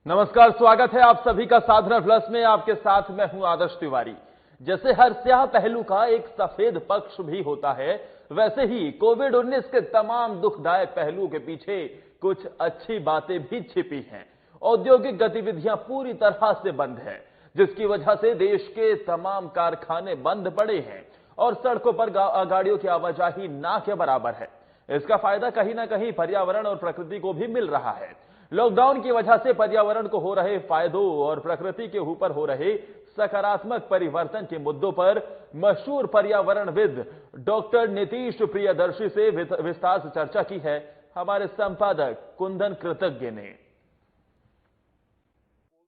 नमस्कार, स्वागत है आप सभी का साधना प्लस में। आपके साथ मैं हूं आदर्श तिवारी। जैसे हर स्याह पहलू का एक सफेद पक्ष भी होता है, वैसे ही कोविड-19 के तमाम दुखदायक पहलुओं के पीछे कुछ अच्छी बातें भी छिपी हैं। औद्योगिक गतिविधियां पूरी तरह से बंद है, जिसकी वजह से देश के तमाम कारखाने बंद पड़े हैं और सड़कों पर गाड़ियों की आवाजाही ना के बराबर है। इसका फायदा कहीं ना कहीं पर्यावरण और प्रकृति को भी मिल रहा है। लॉकडाउन की वजह से पर्यावरण को हो रहे फायदों और प्रकृति के ऊपर हो रहे सकारात्मक परिवर्तन के मुद्दों पर मशहूर पर्यावरणविद डॉक्टर नीतीश प्रियदर्शी से विस्तार से चर्चा की है हमारे संपादक कुंदन कृतज्ञ ने।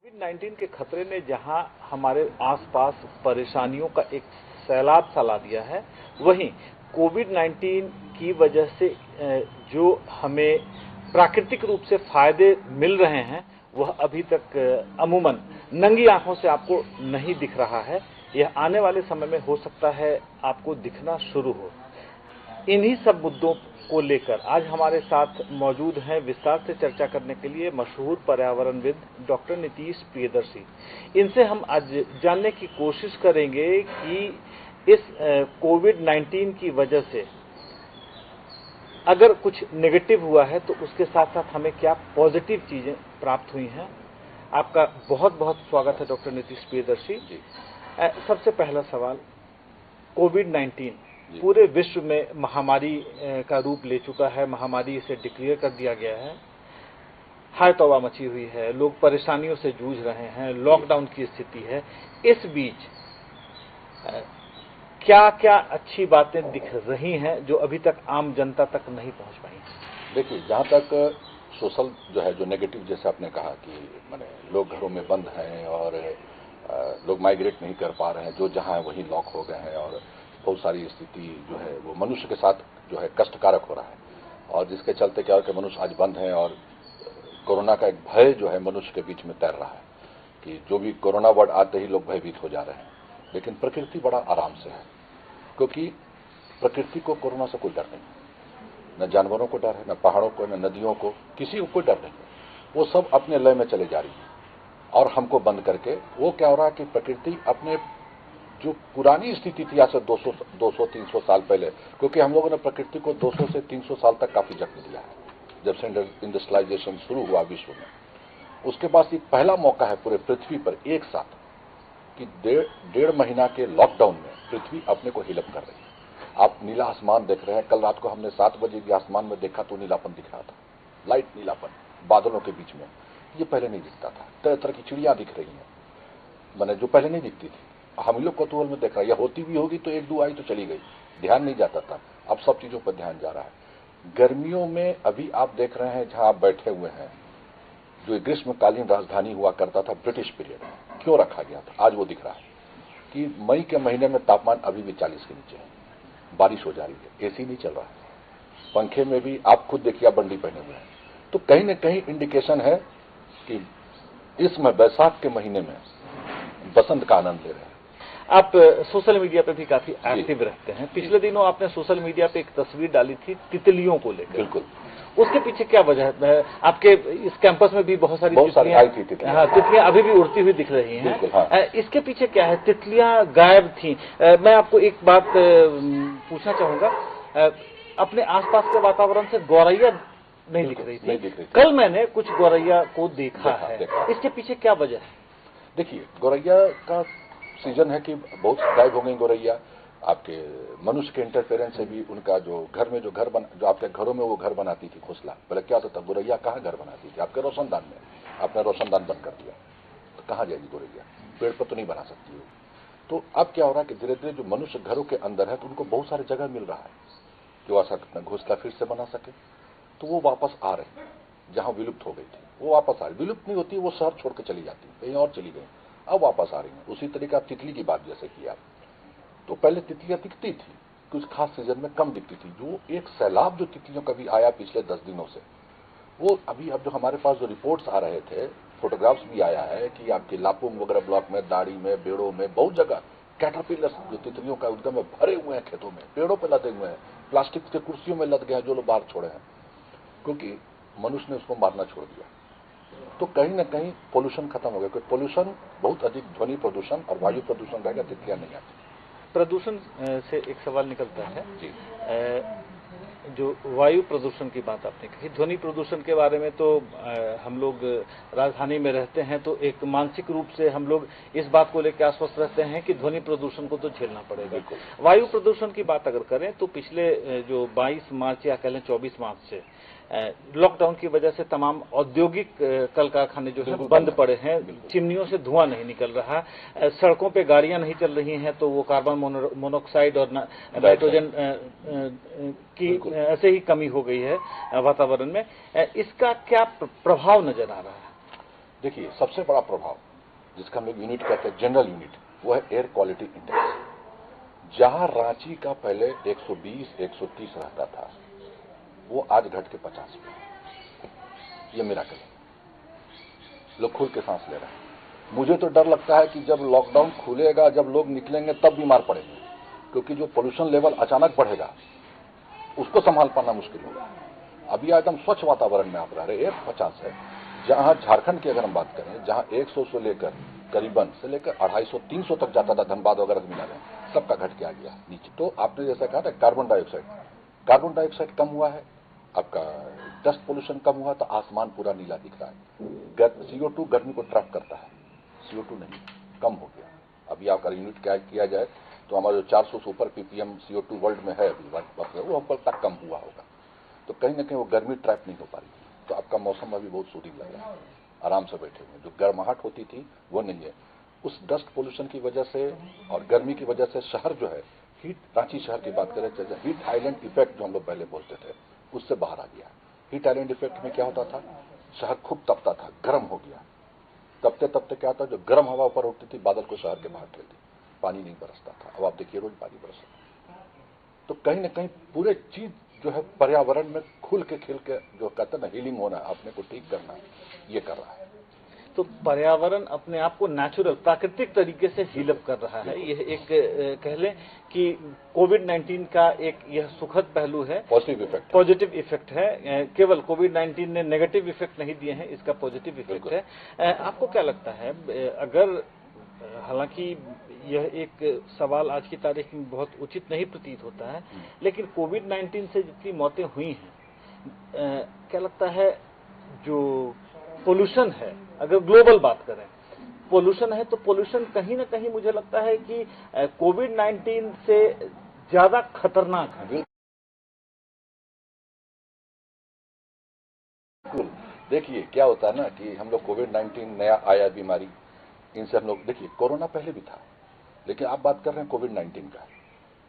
कोविड-19 के खतरे ने जहां हमारे आसपास परेशानियों का एक सैलाब फैला दिया है, वहीं कोविड-19 की वजह से जो हमें प्राकृतिक रूप से फायदे मिल रहे हैं, वह अभी तक अमूमन नंगी आंखों से आपको नहीं दिख रहा है। यह आने वाले समय में हो सकता है आपको दिखना शुरू हो। इन्हीं सब मुद्दों को लेकर आज हमारे साथ मौजूद हैं विस्तार से चर्चा करने के लिए मशहूर पर्यावरणविद डॉक्टर नीतीश प्रियदर्शी। इनसे हम आज जानने की कोशिश करेंगे कि इस कोविड-19 की वजह से अगर कुछ नेगेटिव हुआ है तो उसके साथ साथ हमें क्या पॉजिटिव चीजें प्राप्त हुई हैं। आपका बहुत बहुत स्वागत है डॉक्टर नीतीश प्रियदर्शी जी। सबसे पहला सवाल, कोविड-19 पूरे विश्व में महामारी का रूप ले चुका है। महामारी इसे डिक्लेयर कर दिया गया है। हाय तौबा मची हुई है, लोग परेशानियों से जूझ रहे हैं, लॉकडाउन की स्थिति है। इस बीच क्या क्या अच्छी बातें दिख रही हैं जो अभी तक आम जनता तक नहीं पहुंच पाई? देखिए, जहां तक सोशल जो है, जो नेगेटिव, जैसे आपने कहा कि माने लोग घरों में बंद हैं और लोग माइग्रेट नहीं कर पा रहे हैं, जो जहां है वहीं लॉक हो गए हैं और बहुत सारी स्थिति जो है वो मनुष्य के साथ जो है कष्टकारक हो रहा है। और जिसके चलते क्या हो कि मनुष्य आज बंद है और कोरोना का एक भय जो है मनुष्य के बीच में तैर रहा है कि जो भी कोरोना वर्ड आते ही लोग भयभीत हो जा रहे हैं। लेकिन प्रकृति बड़ा आराम से है, क्योंकि प्रकृति को कोरोना से कोई डर नहीं, न जानवरों को डर है, न पहाड़ों को, न नदियों को, किसी को कोई डर नहीं। वो सब अपने लय में चले जा रही है और हमको बंद करके वो क्या हो रहा है कि प्रकृति अपने जो पुरानी स्थिति थी आज से 200-300 साल पहले, क्योंकि हम लोगों ने प्रकृति को 200 से 300 साल तक काफी जख्म दिया है। जब से इंडस्ट्रियलाइजेशन शुरू हुआ विश्व में, उसके बाद एक पहला मौका है पूरे पृथ्वी पर एक साथ कि डेढ़ महीना के लॉकडाउन में पृथ्वी अपने को हिलअप कर रही है। आप नीला आसमान देख रहे हैं। कल रात को हमने 7 बजे भी आसमान में देखा तो नीलापन दिख रहा था, लाइट नीलापन बादलों के बीच में। ये पहले नहीं दिखता था। तरह तरह की चिड़िया दिख रही हैं, मैंने जो पहले नहीं दिखती थी। हम लोग कौतूहल में देख रहे हैं, या होती भी होगी तो 1-2 आई तो चली गई, ध्यान नहीं जाता था। अब सब चीजों पर ध्यान जा रहा है। गर्मियों में अभी आप देख रहे हैं जहां आप बैठे हुए हैं, जो ग्रीष्मकालीन राजधानी हुआ करता था ब्रिटिश पीरियड में, क्यों रखा गया था, आज वो दिख रहा है कि मई के महीने में तापमान अभी भी 40 के नीचे है। बारिश हो जा रही है, एसी नहीं चल रहा है, पंखे में भी आप खुद देखिए बंडी पहने हुए हैं। तो कहीं न कहीं इंडिकेशन है कि इस बैसाख के महीने में बसंत का आनंद ले रहे हैं। आप सोशल मीडिया पे भी काफी एक्टिव रहते हैं। पिछले दिनों आपने सोशल मीडिया पे एक तस्वीर डाली थी तितलियों को लेकर। बिल्कुल। उसके पीछे क्या वजह है? आपके इस कैंपस में भी बहुत सारी तितलियां, हाँ, तितलियां अभी भी उड़ती हुई दिख रही हैं। हाँ। इसके पीछे क्या है? तितलियां गायब थी। मैं आपको एक बात पूछना चाहूंगा। अपने आसपास के वातावरण से गौरैया नहीं दिख रही थी। कल मैंने कुछ गौरैया को देखा है। इसके पीछे क्या वजह है? देखिए, गौरैया का सीजन है कि बहुत गायब हो गई गौरैया। आपके मनुष्य के इंटरफेरेंस से भी उनका जो घर में जो आपके घरों में वो घर बनाती थी घोंसला, पहले क्या होता था, गौरैया कहाँ घर बनाती थी? आपके रोशनदान में। आपने रोशनदान बंद कर दिया तो कहाँ जाएगी गौरैया? पेड़ पर तो नहीं बना सकती हो। तो अब क्या हो रहा है कि धीरे धीरे जो मनुष्य घरों के अंदर है तो उनको बहुत सारी जगह मिल रहा है जो ऐसा घोंसला फिर से बना सके। तो वो वापस आ रहे हैं, जहां विलुप्त हो गई थी वो वापस आ रही। विलुप्त नहीं होती, वो शहर छोड़ के चली जाती, कहीं और चली गई, अब वापस आ रही है। उसी तरीके आप तितली की बात जैसे की आप, तो पहले तितलियां दिखती थी, कुछ खास सीजन में कम दिखती थी। जो एक सैलाब जो तितलियों का भी आया पिछले 10 दिनों से, वो अभी अब जो हमारे पास जो रिपोर्ट्स आ रहे थे, फोटोग्राफ्स भी आया है कि आपके लापुंग वगैरह ब्लॉक में, दाड़ी में, बेड़ों में, बहुत जगह कैटरपिलर्स जो तितलियों का उद्गम में भरे हुए हैं, खेतों में, पेड़ों पर लदे हुए हैं, प्लास्टिक के कुर्सियों में लद गए हैं जो लोग बाहर छोड़े हैं, क्योंकि मनुष्य ने उसको मारना छोड़ दिया। तो कहीं ना कहीं पोल्यूशन खत्म हो गया, क्योंकि पोल्यूशन बहुत अधिक ध्वनि प्रदूषण और वायु प्रदूषण रहेगा, तितलियां नहीं आती। प्रदूषण से एक सवाल निकलता है जी। जो वायु प्रदूषण की बात आपने कही, ध्वनि प्रदूषण के बारे में तो हम लोग राजधानी में रहते हैं तो एक मानसिक रूप से हम लोग इस बात को लेकर आश्वस्त रहते हैं कि ध्वनि प्रदूषण को तो झेलना पड़ेगा। वायु प्रदूषण की बात अगर करें तो पिछले जो 22 मार्च या कह लें 24 मार्च से लॉकडाउन की वजह से तमाम औद्योगिक कल कारखाने जो है बंद पड़े हैं, चिमनियों से धुआं नहीं निकल रहा, सड़कों पे गाड़ियां नहीं चल रही हैं तो वो कार्बन मोनोऑक्साइड और नाइट्रोजन की ऐसे ही कमी हो गई है वातावरण में। इसका क्या प्रभाव नजर आ रहा है? देखिए, सबसे बड़ा प्रभाव जिसका हम लोग यूनिट कहते हैं, जनरल यूनिट, वो है एयर क्वालिटी इंडेक्स। जहां रांची का पहले 120 130 रहता था, वो आज घट के 50 पे। ये मिराकल है। लोग खुल के सांस ले रहे हैं। मुझे तो डर लगता है कि जब लॉकडाउन खुलेगा, जब लोग निकलेंगे तब बीमार पड़ेंगे, क्योंकि जो पोल्यूशन लेवल अचानक बढ़ेगा उसको संभाल पाना मुश्किल होगा। अभी एकदम स्वच्छ वातावरण में आप रह रहे, 150 है। जहां झारखंड की अगर हम बात करें, जहां 100 से लेकर करीबन से लेकर 250 300 तक जाता था, धनबाद वगैरह मिला रहे, सबका घट के आ गया नीचे। तो आपने जैसा कहा था कार्बन डाइऑक्साइड कम हुआ है, आपका डस्ट पोल्यूशन कम हुआ, तो आसमान पूरा नीला दिख रहा है। CO2 गर्मी को ट्रैप करता है, CO2 नहीं, कम हो गया। अभी आपका यूनिट क्या किया जाए तो हमारा जो 400 से ऊपर ppm CO2 वर्ल्ड में है अभी, वो ऊपर तक कम हुआ होगा। तो कहीं ना कहीं वो गर्मी ट्रैप नहीं हो पा रही। तो आपका मौसम अभी बहुत सूदिंग लग रहा है, आराम से बैठे हुए। जो गर्माहट होती थी वो नहीं है। उस डस्ट पोल्यूशन की वजह से और गर्मी की वजह से शहर जो है, रांची शहर की बात करें, हीट आइलैंड इफेक्ट जो हम लोग पहले बोलते थे, उससे बाहर आ गया। हीट आइलैंड इफेक्ट में क्या होता था, शहर खूब तपता था, गर्म हो गया। तपते तपते क्या होता, जो गर्म हवा ऊपर उठती थी, बादल को शहर के बाहर ठेल दी, पानी नहीं बरसता था। अब आप देखिए रोज पानी बरस रहा है। तो कहीं ना कहीं पूरे चीज जो है पर्यावरण में खुल के खिल के, जो कहते हैं ना हीलिंग होना, अपने को ठीक करना, ये कर रहा है। तो पर्यावरण अपने आप को नेचुरल प्राकृतिक तरीके से हीलअप कर रहा है। यह एक कह लें कि कोविड-19 का एक यह सुखद पहलू है, पॉजिटिव इफेक्ट है। केवल कोविड-19 ने नेगेटिव इफेक्ट नहीं दिए हैं, इसका पॉजिटिव इफेक्ट है। आपको क्या लगता है, अगर हालांकि यह एक सवाल आज की तारीख में बहुत उचित नहीं प्रतीत होता है, लेकिन कोविड-19 से जितनी मौतें हुई हैं, क्या लगता है जो पोल्यूशन है, अगर ग्लोबल बात करें, पोल्यूशन है तो पोल्यूशन कहीं ना कहीं मुझे लगता है कि कोविड-19 से ज्यादा खतरनाक है। बिल्कुल। देखिए क्या होता है ना कि हम लोग कोविड-19 नया आया बीमारी, इनसे हम लोग, देखिए कोरोना पहले भी था, लेकिन आप बात कर रहे हैं कोविड-19 का।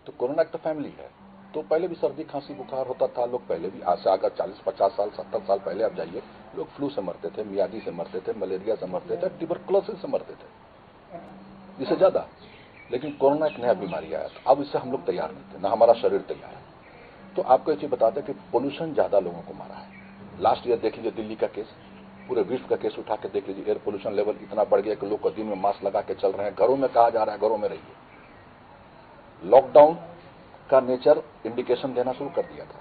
तो कोरोना एक तो फैमिली है, तो पहले भी सर्दी खांसी बुखार होता था। लोग पहले भी, आज से अगर 40-50 साल 70 साल पहले आप जाइए, लोग फ्लू से मरते थे, मियादी से मरते थे, मलेरिया से मरते थे, ट्यूबरकुलोसिस से मरते थे, इससे ज्यादा। लेकिन कोरोना एक नया बीमारी आया, तो अब इससे हम लोग तैयार नहीं थे, ना हमारा शरीर तैयार है। तो आपको ये चीज बताते हैं कि पोल्यूशन ज्यादा लोगों को मारा है। लास्ट ईयर देख लीजिए दिल्ली का केस, पूरे विश्व का केस उठा के देख लीजिए, एयर पोल्यूशन लेवल इतना बढ़ गया कि लोग को दिन में मास्क लगा के चल रहे हैं, घरों में कहा जा रहा है घरों में रहिए। लॉकडाउन का नेचर इंडिकेशन देना शुरू कर दिया था।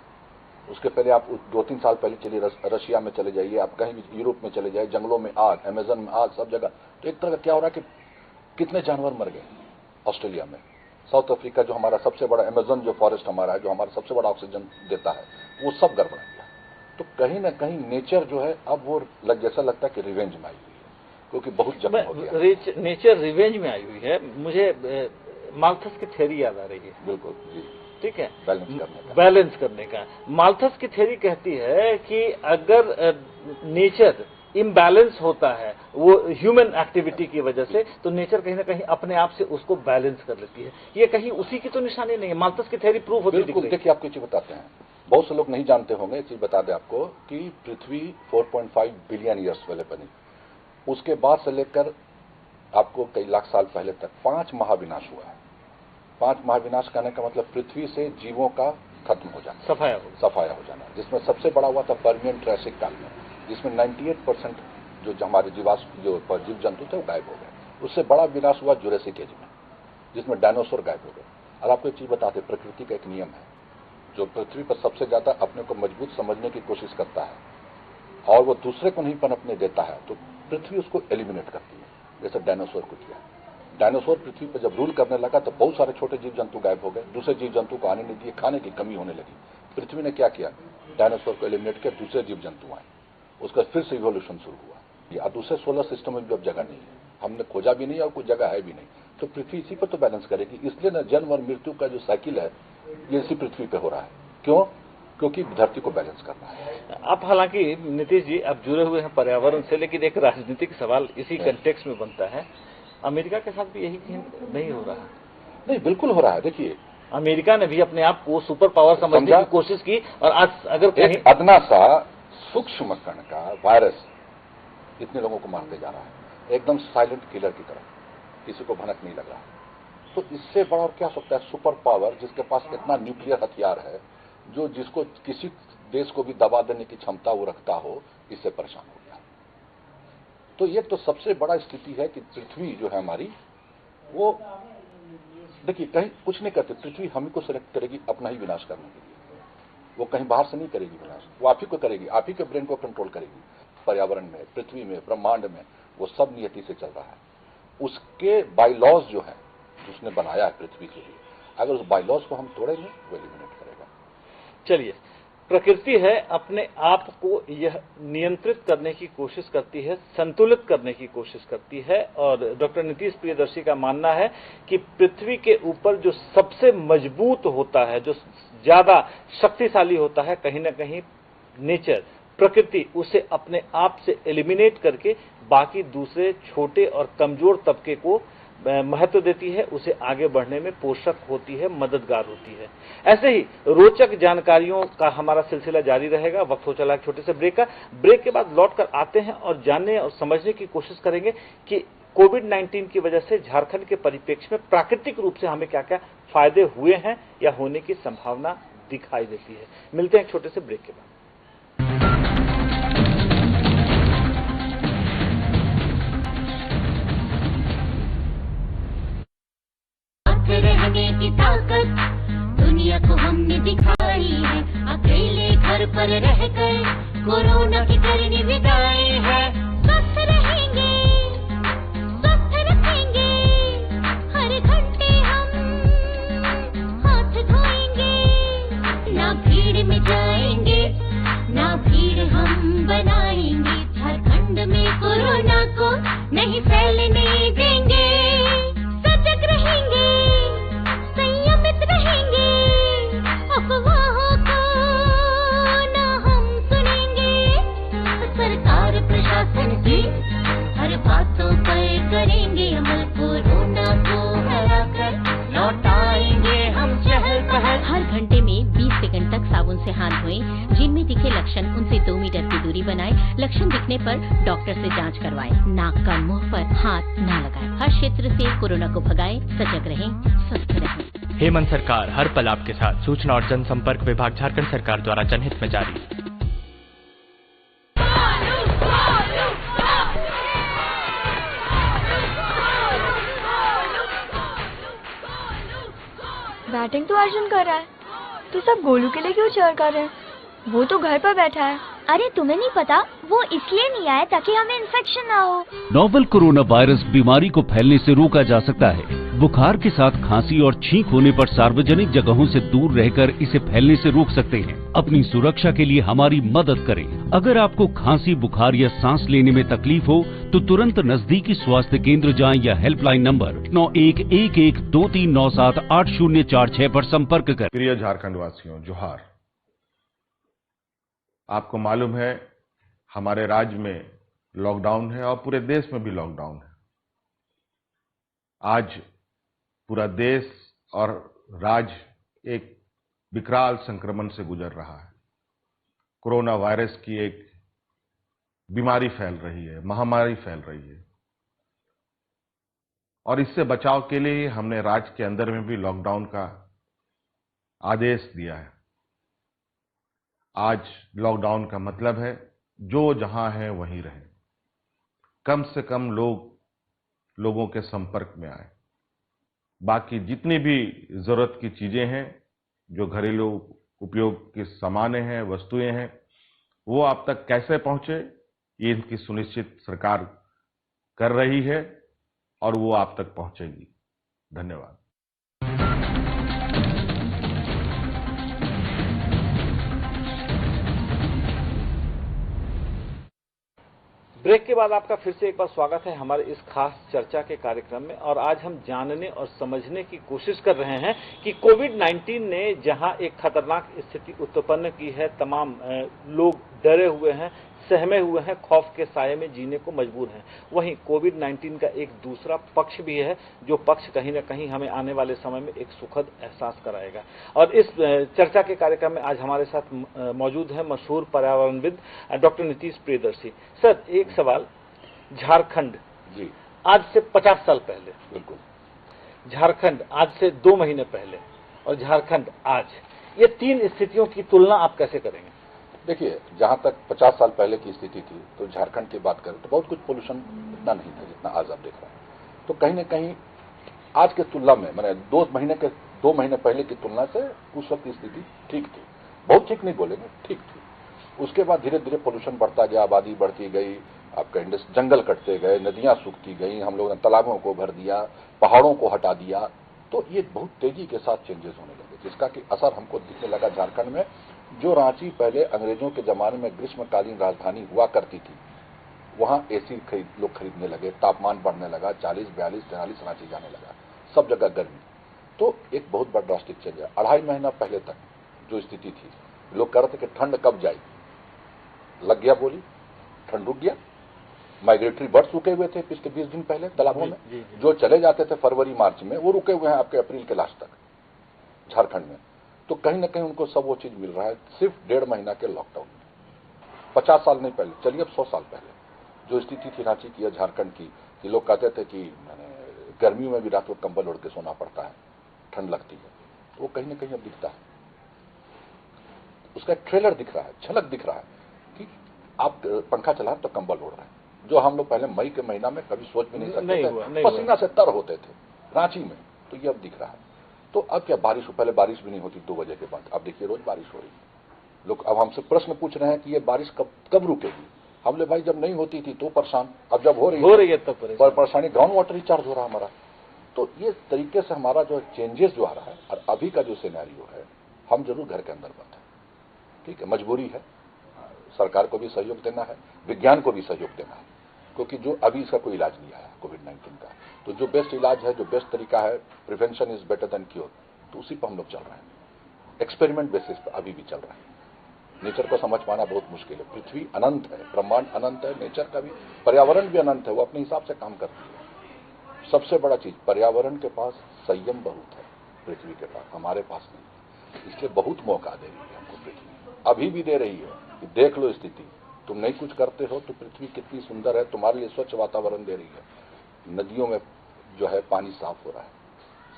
उसके पहले आप 2-3 साल पहले चलिए रशिया में चले जाइए, आप कहीं भी यूरोप में चले जाइए, जंगलों में आग, अमेजन में आग, सब जगह। तो एक तरह का क्या हो रहा है कि कितने जानवर मर गए। ऑस्ट्रेलिया में, साउथ अफ्रीका, जो हमारा सबसे बड़ा अमेजन जो फॉरेस्ट हमारा है, जो हमारा सबसे बड़ा ऑक्सीजन देता है, वो सब गड़बड़ा गया। तो कहीं ना कहीं नेचर जो है अब वो जैसा लगता है कि रिवेंज में आई हुई है, क्योंकि बहुत जख्म हो गया। नेचर रिवेंज में आई हुई है। मुझे माल्थस की थ्योरी याद आ रही है। बिल्कुल जी, ठीक है, बैलेंस करने का। माल्थस की थ्योरी कहती है कि अगर नेचर इम्बैलेंस होता है वो ह्यूमन एक्टिविटी की वजह से, तो नेचर कहीं ना कहीं अपने आप से उसको बैलेंस कर लेती है। ये कहीं उसी की तो निशानी नहीं है, माल्थस की थ्योरी प्रूव होती है। बिल्कुल। देखिए आपको चीज बताते हैं, बहुत से लोग नहीं जानते होंगे, ये चीज बता दें आपको कि पृथ्वी 4.5 बिलियन ईयर्स पहले बनी। उसके बाद से लेकर आपको कई लाख साल पहले तक 5 महाविनाश हुआ है। 5 महाविनाश कहने का मतलब पृथ्वी से जीवों का खत्म हो जाना, सफाया हो जाना। जिसमें सबसे बड़ा हुआ था पर्मियन ट्रैसिक काल में, जिसमें 98% जो हमारे जीव जंतु थे वो गायब हो गए। उससे बड़ा विनाश हुआ जुरासिक एज में, जिसमें डायनासोर गायब हो गए। और आपको एक चीज बताते, प्रकृति का एक नियम है, जो पृथ्वी पर सबसे ज्यादा अपने को मजबूत समझने की कोशिश करता है और वो दूसरे को नहीं पनपने देता है तो पृथ्वी उसको एलिमिनेट करती है, जैसे डायनासोर को किया। डायनासोर पृथ्वी पर जब रूल करने लगा तो बहुत सारे छोटे जीव जंतु गायब हो गए, दूसरे जीव जंतु को आने नहीं दिए, खाने की कमी होने लगी। पृथ्वी ने क्या किया, डायनासोर को एलिमिनेट किया, दूसरे जीव जंतु आए, उसका फिर से इवोल्यूशन शुरू हुआ। या दूसरे सोलर सिस्टम में भी अब जगह नहीं है, हमने खोजा भी नहीं और कोई जगह है भी नहीं, तो पृथ्वी इसी पर तो बैलेंस करेगी। इसलिए ना जन्म और मृत्यु का जो साइकिल है ये इसी पृथ्वी पे हो रहा है। क्यों? क्योंकि धरती को बैलेंस करना है। अब हालांकि नीतीश जी अब जुड़े हुए हैं पर्यावरण से, लेकिन एक राजनीतिक सवाल इसी कंटेक्स्ट में बनता है, अमेरिका के साथ भी यही नहीं हो रहा? नहीं, बिल्कुल हो रहा है। देखिए, अमेरिका ने भी अपने आप को सुपर पावर समझने की कोशिश की, और आज अगर एक अदना सा सूक्ष्म कण का वायरस इतने लोगों को मारते जा रहा है, एकदम साइलेंट किलर की तरह, किसी को भनक नहीं लग रहा। तो इससे बड़ा और क्या सकता है सुपर पावर, जिसके पास इतना न्यूक्लियर हथियार है, जो जिसको किसी देश को भी दबा देने की क्षमता वो रखता हो, इससे परेशान हो गया। तो ये तो सबसे बड़ा स्थिति है कि पृथ्वी जो है हमारी, वो देखिए कहीं कुछ नहीं करती, पृथ्वी हम ही को सिलेक्ट करेगी अपना ही विनाश करने के लिए। वो कहीं बाहर से नहीं करेगी विनाश, वो आप ही को करेगी, आप ही के ब्रेन को कंट्रोल करेगी। पर्यावरण में, पृथ्वी में, ब्रह्मांड में वो सब नियति से चल रहा है। उसके बाइलॉज जो है उसने बनाया है पृथ्वी के लिए, अगर उस बाइलॉज को हम तोड़ेंगे वो एलिमिनेट करेगा। चलिए, प्रकृति है अपने आप को यह नियंत्रित करने की कोशिश करती है, संतुलित करने की कोशिश करती है, और डॉक्टर नीतीश प्रियदर्शी का मानना है कि पृथ्वी के ऊपर जो सबसे मजबूत होता है, जो ज्यादा शक्तिशाली होता है, कहीं ना कहीं नेचर, प्रकृति, उसे अपने आप से एलिमिनेट करके बाकी दूसरे छोटे और कमजोर तबके को महत्व देती है, उसे आगे बढ़ने में पोषक होती है, मददगार होती है। ऐसे ही रोचक जानकारियों का हमारा सिलसिला जारी रहेगा। वक्त हो चला एक छोटे से ब्रेक का। ब्रेक के बाद लौट कर आते हैं और जानने और समझने की कोशिश करेंगे कि कोविड-19 की वजह से झारखंड के परिप्रेक्ष्य में प्राकृतिक रूप से हमें क्या क्या फायदे हुए हैं या होने की संभावना दिखाई देती है। मिलते हैं एक छोटे से ब्रेक के बाद। रहने की ताकत दुनिया को हमने दिखाई है, अकेले घर पर रहकर कोरोना की करनी विदाई है। स्वस्थ रहेंगे, स्वस्थ रखेंगे, हर घंटे हम हाथ धोएंगे, ना भीड़ में जाएंगे, ना भीड़ हम बनाएंगे। झारखंड में कोरोना को नहीं फैलने देंगे, सजग रहेंगे, रहेंगे, अफवाहों को ना हम सुनेंगे। सरकार प्रशासन की हर बातों पर करेंगे अमल, कोरोना को हराकर लौटाएंगे हम चहल पहल। हर घंटे में 20 सेकंड तक साबुन से हाथ धोएं, जिनमें दिखे लक्षण उनसे 2 मीटर की दूरी बनाएं, लक्षण दिखने पर डॉक्टर से जांच करवाएं, नाक का मुंह पर हाथ न लगाएं। हर क्षेत्र से कोरोना को भगाएं, सजग रहें, स्वस्थ रहें। हेमंत सरकार, हर पल आपके साथ। सूचना और जनसंपर्क विभाग, झारखंड सरकार द्वारा जनहित में जारी। बैटिंग तो अर्जुन कर रहा है, तो सब गोलू के लिए क्यों चीयर कर रहे हैं? वो तो घर पर बैठा है। अरे तुम्हें नहीं पता, वो इसलिए नहीं आया ताकि हमें इन्फेक्शन ना हो। नोवेल कोरोना वायरस बीमारी को फैलने से रोका जा सकता है। बुखार के साथ खांसी और छींक होने पर सार्वजनिक जगहों से दूर रहकर इसे फैलने से रोक सकते हैं। अपनी सुरक्षा के लिए हमारी मदद करें। अगर आपको खांसी, बुखार या सांस लेने में तकलीफ हो तो तुरंत नजदीकी स्वास्थ्य केंद्र जाएं या हेल्पलाइन नंबर 911123978046 पर संपर्क करें। प्रिय झारखंड वासियों, जोहार। आपको मालूम है हमारे राज्य में लॉकडाउन है और पूरे देश में भी लॉकडाउन है। आज पूरा देश और राज्य एक विकराल संक्रमण से गुजर रहा है। कोरोना वायरस की एक बीमारी फैल रही है, महामारी फैल रही है, और इससे बचाव के लिए हमने राज्य के अंदर में भी लॉकडाउन का आदेश दिया है। आज लॉकडाउन का मतलब है जो जहां है वहीं रहे, कम से कम लोगों के संपर्क में आए। बाकी जितनी भी जरूरत की चीजें हैं, जो घरेलू उपयोग के सामान हैं, वस्तुएं हैं, वो आप तक कैसे पहुंचे, ये इनकी सुनिश्चित सरकार कर रही है और वो आप तक पहुंचेगी। धन्यवाद। ब्रेक के बाद आपका फिर से एक बार स्वागत है हमारे इस खास चर्चा के कार्यक्रम में। और आज हम जानने और समझने की कोशिश कर रहे हैं कि कोविड-19 ने जहां एक खतरनाक स्थिति उत्पन्न की है, तमाम लोग डरे हुए हैं, सहमे हुए हैं, खौफ के साये में जीने को मजबूर हैं, वहीं कोविड-19 का एक दूसरा पक्ष भी है, जो पक्ष कहीं ना कहीं हमें आने वाले समय में एक सुखद एहसास कराएगा। और इस चर्चा के कार्यक्रम में आज हमारे साथ मौजूद है मशहूर पर्यावरणविद डॉक्टर नीतीश प्रियदर्शी। सर, एक सवाल, झारखंड जी आज से 50 साल पहले, बिल्कुल, झारखंड आज से 2 महीने पहले और झारखंड आज, ये तीन स्थितियों की तुलना आप कैसे करेंगे? देखिए, जहां तक 50 साल पहले की स्थिति थी, तो झारखंड की बात करें तो बहुत कुछ पोल्यूशन इतना नहीं था जितना आज आप देख रहे हैं। तो कहीं न कहीं आज के तुलना में, मैंने 2 महीने पहले की तुलना से उस वक्त की स्थिति ठीक थी। बहुत ठीक नहीं बोलेंगे, ठीक थी। उसके बाद धीरे धीरे पोल्यूशन बढ़ता गया, आबादी बढ़ती गई, आपका जंगल कटते गए, नदियां सूखती गई, हम लोगों ने तालाबों को भर दिया, पहाड़ों को हटा दिया। तो ये बहुत तेजी के साथ चेंजेस होने लगे, जिसका कि असर हमको दिखने लगा झारखंड में। जो रांची पहले अंग्रेजों के जमाने में ग्रीष्मकालीन राजधानी हुआ करती थी, वहां एसी लोग खरीदने लगे, तापमान बढ़ने लगा, 40, 42, 43 रांची जाने लगा, सब जगह गर्मी। तो एक बहुत बड़ा ड्रास्टिक चेंज है। 2.5 महीना पहले तक जो स्थिति थी, लोग कह रहे थे कि ठंड कब जाएगी, लग गया बोली, ठंड रुक गया। माइग्रेटरी बर्ड्स रुके हुए थे पिछले 20 दिन पहले तालाबों में, जो चले जाते थे फरवरी मार्च में, वो रुके हुए हैं आपके अप्रैल के लास्ट तक झारखंड में। तो कहीं ना कहीं उनको सब वो चीज मिल रहा है सिर्फ 1.5 महीना के लॉकडाउन में। 50 साल नहीं पहले, चलिए अब 100 साल पहले जो स्थिति थी रांची की या झारखंड की, कि लोग कहते थे कि गर्मियों में भी रात को कंबल ओढ़ के सोना पड़ता है, ठंड लगती है, तो वो कहीं ना कहीं अब दिखता है। उसका एक ट्रेलर दिख रहा है, झलक दिख रहा है कि आप पंखा चला तो कंबल ओढ़ रहे हैं, जो हम लोग पहले मई के महीना में कभी सोच भी नहीं सकते थे, पसीना से तर होते थे रांची में। तो ये अब दिख रहा है। तो अब क्या बारिश, पहले बारिश भी नहीं होती 2 बजे के बाद, अब देखिए रोज बारिश हो रही है। लोग अब हमसे प्रश्न पूछ रहे हैं कि ये बारिश कब रुकेगी। हम लोग भाई जब नहीं होती थी तो परेशान, अब जब हो रही है तब परेशानी। ग्राउंड वाटर रिचार्ज हो रहा है हमारा। तो ये तरीके से हमारा जो चेंजेस जो आ रहा है, और अभी का जो सिनेरियो है, हम जरूर घर के अंदर बंद है, ठीक है, मजबूरी है, सरकार को भी सहयोग देना है, विज्ञान को भी सहयोग देना है, क्योंकि जो अभी इसका कोई इलाज नहीं आया कोविड-19 का। तो जो बेस्ट इलाज है, जो बेस्ट तरीका है, prevention is better than cure, तो उसी पर हम लोग चल रहे हैं। एक्सपेरिमेंट बेसिस पर अभी भी चल रहे हैं। नेचर को समझ पाना बहुत मुश्किल है। पृथ्वी अनंत है, ब्रह्मांड अनंत है, नेचर का भी, पर्यावरण भी अनंत है, वो अपने हिसाब से काम करती है। सबसे बड़ा चीज, पर्यावरण के पास संयम बहुत है, पृथ्वी के पास, हमारे पास नहीं। इसलिए बहुत मौका दे रही है हमको पृथ्वी, अभी भी दे रही है कि देख लो स्थिति, तुम नहीं कुछ करते हो तो पृथ्वी कितनी सुंदर है, तुम्हारे लिए स्वच्छ वातावरण दे रही है। नदियों में जो है पानी साफ हो रहा है,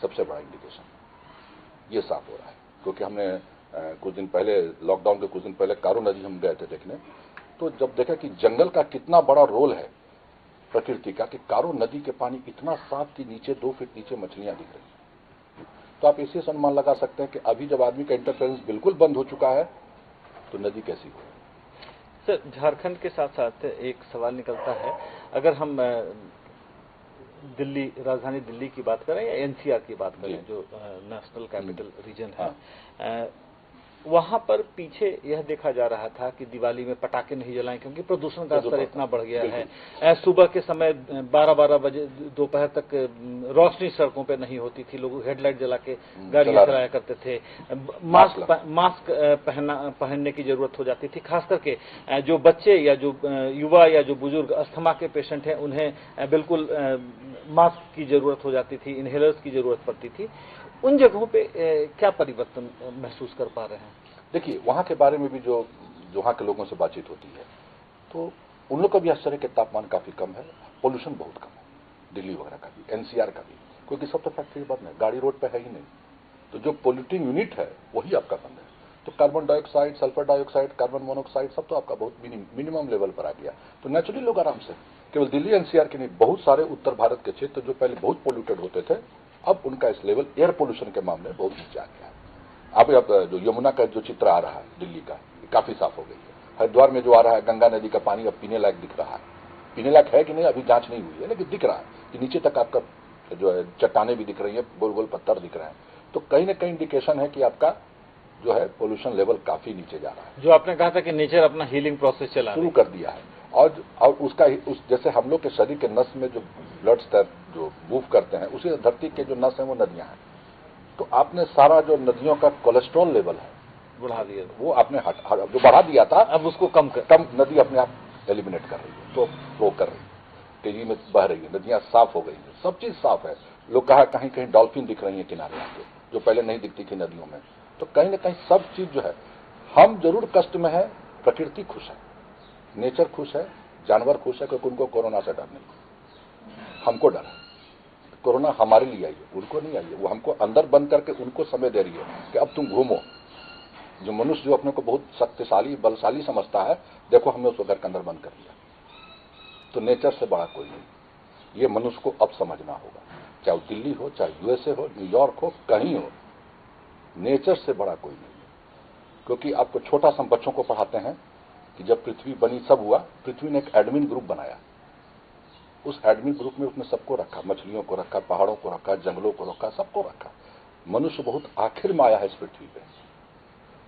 सबसे बड़ा इंडिकेशन ये साफ हो रहा है। क्योंकि हमने कुछ दिन पहले, लॉकडाउन के कुछ दिन पहले कारो नदी हम गए थे देखने, तो जब देखा कि जंगल का कितना बड़ा रोल है प्रकृति का, कि कारो नदी के पानी इतना साफ कि नीचे 2 फीट नीचे मछलियां दिख रही हैं। तो आप इसी से अनुमान लगा सकते हैं कि अभी जब आदमी का इंटरफेरेंस बिल्कुल बंद हो चुका है तो नदी कैसी हो। सर, झारखंड के साथ साथ एक सवाल निकलता है, अगर हम दिल्ली, राजधानी दिल्ली की बात करें या एनसीआर की बात करें, जो नेशनल कैपिटल रीजन है, वहां पर पीछे यह देखा जा रहा था कि दिवाली में पटाखे नहीं जलाएं क्योंकि प्रदूषण का स्तर इतना बढ़ गया है। सुबह के समय 12-12 बजे दोपहर तक रोशनी सड़कों पे नहीं होती थी, लोग हेडलाइट जला के गाड़ियां चलाया करते थे। मास्क पहनने की जरूरत हो जाती थी, खास करके जो बच्चे या जो युवा या जो बुजुर्ग अस्थमा के पेशेंट हैं, उन्हें बिल्कुल मास्क की जरूरत हो जाती थी, इनहेलर्स की जरूरत पड़ती थी। उन जगहों पे क्या परिवर्तन महसूस कर पा रहे हैं? देखिए, वहां के बारे में भी जो वहां के लोगों से बातचीत होती है, तो उन लोग का भी आश्चर्य के तापमान काफी कम है, पोल्यूशन बहुत कम है, दिल्ली वगैरह का भी, एनसीआर का भी, क्योंकि सब तो फैक्ट्री बंद है, गाड़ी रोड पे है ही नहीं। तो जो पोल्यूटिंग यूनिट है वही आपका बंद है। तो carbon dioxide, sulphur dioxide, carbon monoxide सब तो आपका बहुत मिनिमम लेवल पर आ गया। तो नेचुरली लोग आराम से, केवल दिल्ली एनसीआर के नहीं, बहुत सारे उत्तर भारत के क्षेत्र जो पहले बहुत पोल्यूटेड होते थे, अब उनका इस लेवल एयर पोल्यूशन के मामले में बहुत नीचे आ गया है। अब जो यमुना का जो चित्र आ रहा है दिल्ली का, काफी साफ हो गई है। हरिद्वार में जो आ रहा है गंगा नदी का पानी अब पीने लायक दिख रहा है। पीने लायक है कि नहीं अभी जांच नहीं हुई है, लेकिन दिख रहा है कि नीचे तक आपका जो है चट्टाने भी दिख रही है, गोल गोल पत्थर दिख रहे हैं। तो कहीं ना कहीं इंडिकेशन है कि आपका जो है पोल्यूशन लेवल काफी नीचे जा रहा है। जो आपने कहा था कि नेचर अपना हीलिंग प्रोसेस चला शुरू कर दिया है और उसका जैसे हम लोग के शरीर के नस में जो ब्लड स्तर जो मूव करते हैं, उसी धरती के जो नस है वो नदियां हैं। तो आपने सारा जो नदियों का कोलेस्ट्रॉल लेवल है बढ़ा दिया, वो आपने जो बढ़ा दिया था अब उसको कम नदी अपने आप एलिमिनेट कर रही है, तो फ्लो कर रही है, तेजी में बह रही है, नदियां साफ हो गई है, सब चीज साफ है। लोग कहा कहीं कहीं डॉल्फिन दिख रही है किनारे आके, जो पहले नहीं दिखती थी नदियों में। तो कहीं ना कहीं सब चीज जो है, हम जरूर कष्ट में है, प्रकृति खुश है, नेचर खुश है, जानवर खुश है, क्योंकि उनको कोरोना से डर नहीं। हमको डर है, कोरोना हमारे लिए आई है, उनको नहीं आई है। वो हमको अंदर बंद करके उनको समय दे रही है कि अब तुम घूमो। जो मनुष्य जो अपने को बहुत शक्तिशाली बलशाली समझता है, देखो हमने उसको घर के अंदर बंद कर दिया। तो नेचर से बड़ा कोई नहीं, ये मनुष्य को अब समझना होगा। चाहे वो दिल्ली हो, चाहे यूएसए हो, न्यूयॉर्क हो, कहीं हो, नेचर से बड़ा कोई नहीं है। क्योंकि आपको छोटा सा बच्चों को पढ़ाते हैं कि जब पृथ्वी बनी सब हुआ, पृथ्वी ने एक एडमिन ग्रुप बनाया। उस एडमिन ग्रुप में उसने सबको रखा, मछलियों को रखा, पहाड़ों को रखा, जंगलों को रखा, सबको रखा। मनुष्य बहुत आखिर में आया है इस पृथ्वी पे,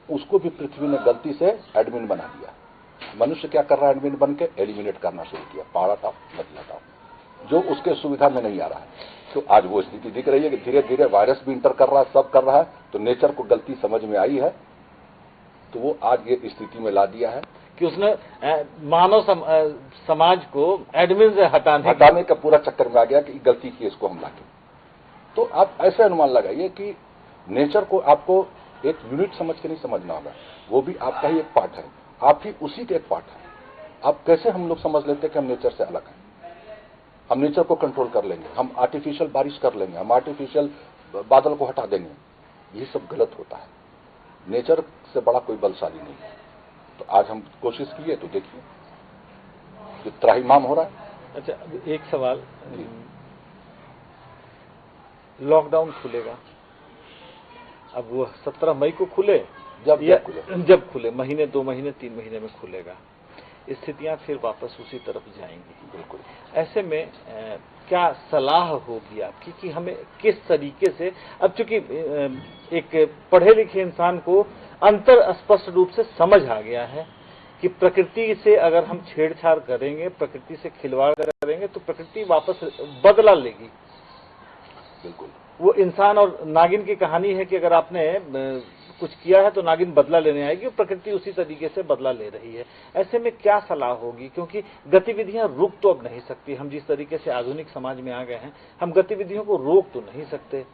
उसको भी पृथ्वी ने गलती से एडमिन बना दिया। मनुष्य क्या कर रहा है, एडमिन बन के एलिमिनेट करना शुरू किया, पहाड़ हटाओ, नदी हटाओ, जो उसके सुविधा में नहीं आ रहा है। तो आज वो स्थिति दिख रही है कि धीरे धीरे वायरस भी इंटर कर रहा है, सब कर रहा है। तो नेचर को गलती समझ में आई है, तो वो आज ये स्थिति में ला दिया है कि उसने मानव समाज को एडमिन से हटाने का पूरा चक्कर में आ गया कि गलती की इसको हम लाके। तो आप ऐसे अनुमान लगाइए कि नेचर को आपको एक यूनिट समझ के नहीं समझना होगा, वो भी आपका ही एक पार्ट है, आप ही उसी के एक पार्ट है। आप कैसे हम लोग समझ लेते हैं कि हम नेचर से अलग हैं, हम नेचर को कंट्रोल कर लेंगे, हम आर्टिफिशियल बारिश कर लेंगे, हम आर्टिफिशियल बादल को हटा देंगे, ये सब गलत होता है। नेचर से बड़ा कोई बलशाली नहीं है। तो आज हम कोशिश किए तो देखिए कि त्राहिमाम हो रहा है। अच्छा, एक सवाल, लॉकडाउन खुलेगा, अब वो 17 मई को खुले जब खुले, महीने 2 महीने 3 महीने में खुलेगा, स्थितियां फिर वापस उसी तरफ जाएंगी। बिल्कुल। ऐसे में क्या सलाह होगी आपकी कि हमें किस तरीके से, अब चूंकि एक पढ़े लिखे इंसान को अंतर स्पष्ट रूप से समझ आ गया है कि प्रकृति से अगर हम छेड़छाड़ करेंगे, प्रकृति से खिलवाड़ करेंगे, तो प्रकृति वापस बदला लेगी। बिल्कुल। वो इंसान और नागिन की कहानी है कि अगर आपने कुछ किया है तो नागिन बदला लेने आएगी, और प्रकृति उसी तरीके से बदला ले रही है। ऐसे में क्या सलाह होगी, क्योंकि गतिविधियां रुक तो अब नहीं सकती। हम जिस तरीके से आधुनिक समाज में आ गए हैं, हम गतिविधियों को रोक तो नहीं सकते,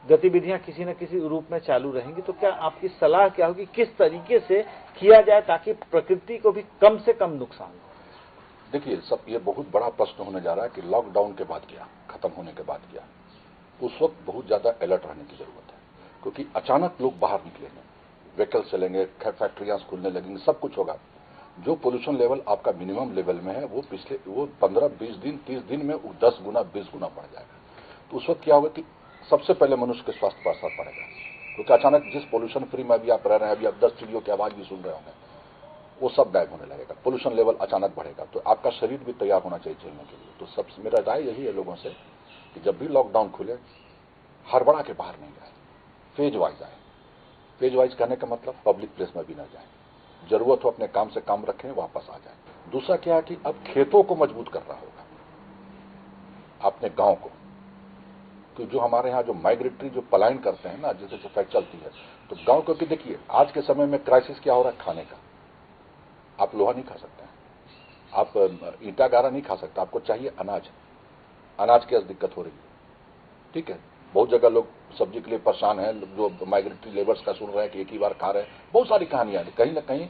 गतिविधियां किसी न किसी रूप में चालू रहेंगी। तो क्या आपकी सलाह क्या होगी, किस तरीके से किया जाए ताकि प्रकृति को भी कम से कम नुकसान हो? देखिए, सब ये बहुत बड़ा प्रश्न होने जा रहा है कि लॉकडाउन के बाद क्या, खत्म होने के बाद क्या। उस वक्त बहुत ज्यादा अलर्ट रहने की जरूरत है, क्योंकि अचानक लोग बाहर निकलेंगे, व्हीकल चलेंगे, फैक्ट्रियां खुलने लगेंगी, सब कुछ होगा। जो पोल्यूशन लेवल आपका मिनिमम लेवल में है, वो 15-20 दिन 30 दिन में 10 गुना 20 गुना बढ़ जाएगा। तो उस वक्त क्या होगा कि सबसे पहले मनुष्य के स्वास्थ्य पर असर पड़ेगा, क्योंकि अचानक जिस पोल्यूशन फ्री में अभी आप रह रहे हैं, अभी आप 10 चिड़ियों की आवाज भी सुन रहे होंगे, वो सब गायब होने लगेगा। पोल्यूशन लेवल अचानक बढ़ेगा, तो आपका शरीर भी तैयार होना चाहिए झेलने के लिए। तो सबसे मेरा राय यही है लोगों से कि जब भी लॉकडाउन खुले, हड़बड़ा के बाहर नहीं जाए, फेज वाइज आए। फेज वाइज कहने का मतलब पब्लिक प्लेस में भी ना जाए, जरूरत हो अपने काम से काम रखें, वापस आ जाए। दूसरा क्या है कि अब खेतों को मजबूत करना होगा, अपने गांव को। तो जो हमारे यहाँ जो माइग्रेटरी जो पलायन करते हैं ना, जैसे सफाई चलती है, तो गांव, क्योंकि देखिए आज के समय में क्राइसिस क्या हो रहा है, खाने का। आप लोहा नहीं खा सकते हैं, आप ईंटा गारा नहीं खा सकते, आपको चाहिए अनाज। अनाज की दिक्कत हो रही है, ठीक है। बहुत जगह लोग सब्जी के लिए परेशान हैं, जो माइग्रेटरी लेबर्स का सुन रहे हैं कि एक ही बार खा रहे हैं। बहुत सारी कहानियां हैं। कहीं ना कहीं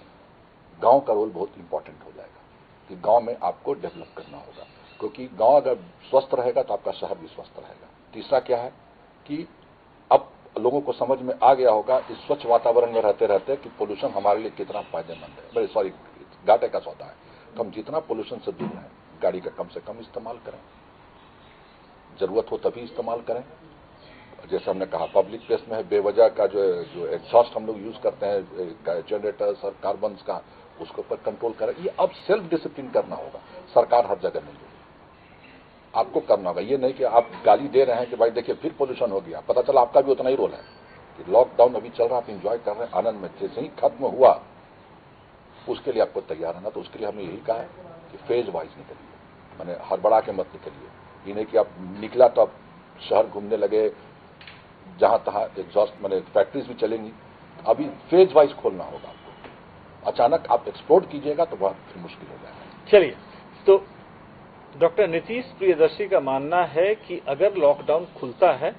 गांव का रोल बहुत इंपॉर्टेंट हो जाएगा कि गांव में आपको डेवलप करना होगा, क्योंकि गांव अगर स्वस्थ रहेगा तो आपका शहर भी स्वस्थ रहेगा। तीसरा क्या है कि अब लोगों को समझ में आ गया होगा इस स्वच्छ वातावरण में रहते रहते कि पोल्यूशन हमारे लिए कितना फायदेमंद है, सॉरी घाटे का सौदा है। तो हम जितना पोल्यूशन से दूर रहें, गाड़ी का कम से कम इस्तेमाल करें, जरूरत हो तभी इस्तेमाल करें। जैसे हमने कहा पब्लिक प्लेस में बेवजह का जो एग्जॉस्ट हम लोग यूज करते हैं जनरेटर्स और कार्बन्स का, उसके ऊपर कंट्रोल करें। ये अब सेल्फ डिसिप्लिन करना होगा, सरकार हर जगह नहीं होगी, आपको करना होगा। ये नहीं कि आप गाली दे रहे हैं कि भाई देखिए फिर पोल्यूशन हो गया, पता चला आपका भी उतना ही रोल है कि लॉकडाउन अभी चल रहा है, आप इंजॉय कर रहे हैं आनंद में, जैसे ही खत्म हुआ उसके लिए आपको तैयार रहना। तो उसके लिए हमने यही कहा है कि फेज वाइज निकलिए, मैंने हड़बड़ा के मत निकलिए। ये नहीं कि आप निकला तो आप शहर घूमने लगे, जहां तहां एग्जॉस्ट मैंने फैक्ट्रीज भी चलेंगी। अभी फेज वाइज खोलना होगा आपको, अचानक आप एक्सप्लोर कीजिएगा तो बहुत फिर मुश्किल हो जाएगा। चलिए, तो डॉक्टर नीतीश प्रियदर्शी का मानना है कि अगर लॉकडाउन खुलता है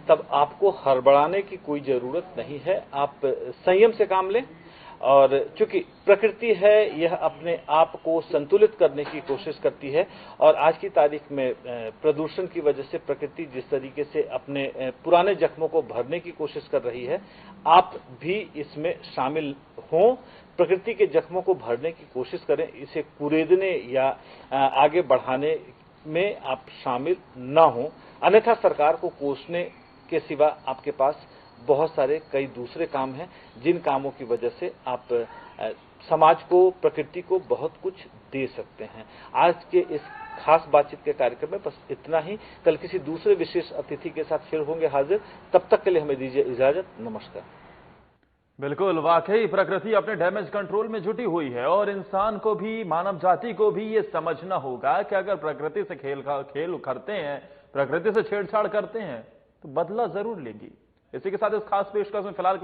तब आपको हड़बड़ाने की कोई जरूरत नहीं है, आप संयम से काम लें। और चूंकि प्रकृति है यह अपने आप को संतुलित करने की कोशिश करती है, और आज की तारीख में प्रदूषण की वजह से प्रकृति जिस तरीके से अपने पुराने जख्मों को भरने की कोशिश कर रही है, आप भी इसमें शामिल हों, प्रकृति के जख्मों को भरने की कोशिश करें, इसे कुरेदने या आगे बढ़ाने में आप शामिल न हों। अन्यथा सरकार को कोसने के सिवा आपके पास बहुत सारे कई दूसरे काम हैं, जिन कामों की वजह से आप समाज को, प्रकृति को बहुत कुछ दे सकते हैं। आज के इस खास बातचीत के कार्यक्रम में बस इतना ही। कल किसी दूसरे विशेष अतिथि के साथ फिर होंगे हाजिर, तब तक के लिए हमें दीजिए इजाजत। नमस्कार। बिल्कुल, वाकई प्रकृति अपने डैमेज कंट्रोल में जुटी हुई है और इंसान को भी, मानव जाति को भी ये समझना होगा कि अगर प्रकृति से खेल उखड़ते हैं, प्रकृति से छेड़छाड़ करते हैं तो बदला जरूर लेंगी। इसी के साथ इस खास पेशकश में फिलहाल